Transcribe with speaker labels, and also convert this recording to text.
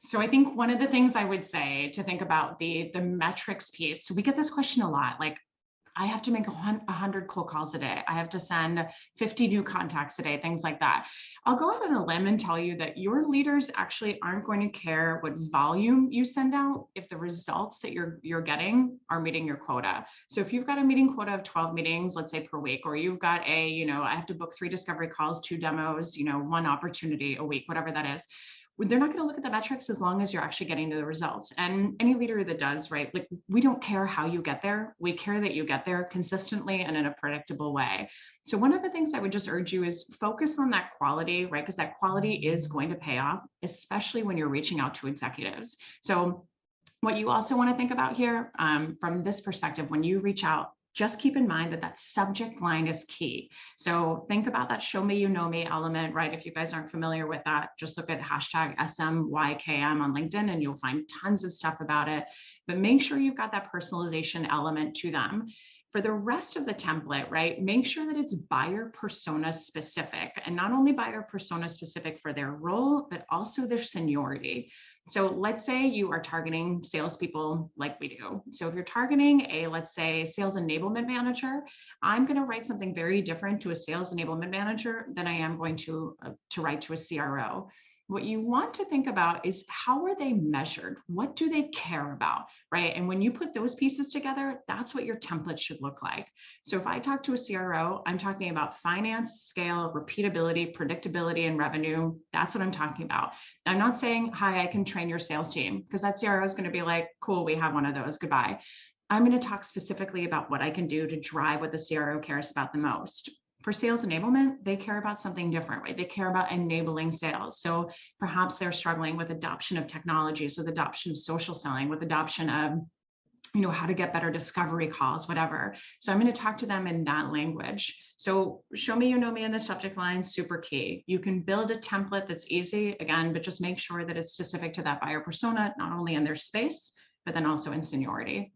Speaker 1: So I think one of the things I would say to think about the metrics piece. So we get this question a lot, like I have to make 100 cold calls a day. I have to send 50 new contacts a day, things like that. I'll go out on a limb and tell you that your leaders actually aren't going to care what volume you send out if the results that you're getting are meeting your quota. So if you've got a meeting quota of 12 meetings, let's say per week, or you've got I have to book 3 discovery calls, 2 demos, 1 opportunity a week, whatever that is, they're not going to look at the metrics as long as you're actually getting to the results. And any leader that does, right? Like we don't care how you get there. We care that you get there consistently and in a predictable way. So one of the things I would just urge you is focus on that quality, right? Because that quality is going to pay off, especially when you're reaching out to executives. So what you also want to think about here, from this perspective, when you reach out, just keep in mind that that subject line is key. So think about that show me, you know me element, right? If you guys aren't familiar with that, just look at hashtag SMYKM on LinkedIn and you'll find tons of stuff about it. But make sure you've got that personalization element to them. For the rest of the template, right, make sure that it's buyer persona specific, and not only buyer persona specific for their role, but also their seniority. So let's say you are targeting salespeople like we do. So if you're targeting let's say, sales enablement manager, I'm going to write something very different to a sales enablement manager than I am going to write to a CRO. What you want to think about is how are they measured? What do they care about, right? And when you put those pieces together, that's what your template should look like. So if I talk to a CRO, I'm talking about finance, scale, repeatability, predictability, and revenue. That's what I'm talking about. I'm not saying, hi, I can train your sales team, because that CRO is going to be like, cool, we have one of those, goodbye. I'm going to talk specifically about what I can do to drive what the CRO cares about the most. For sales enablement, they care about something different, right? They care about enabling sales. So perhaps they're struggling with adoption of technologies, with adoption of social selling, with adoption of how to get better discovery calls, whatever. So I'm going to talk to them in that language. So show me, you know me in the subject line, super key. You can build a template that's easy, again, but just make sure that it's specific to that buyer persona, not only in their space, but then also in seniority.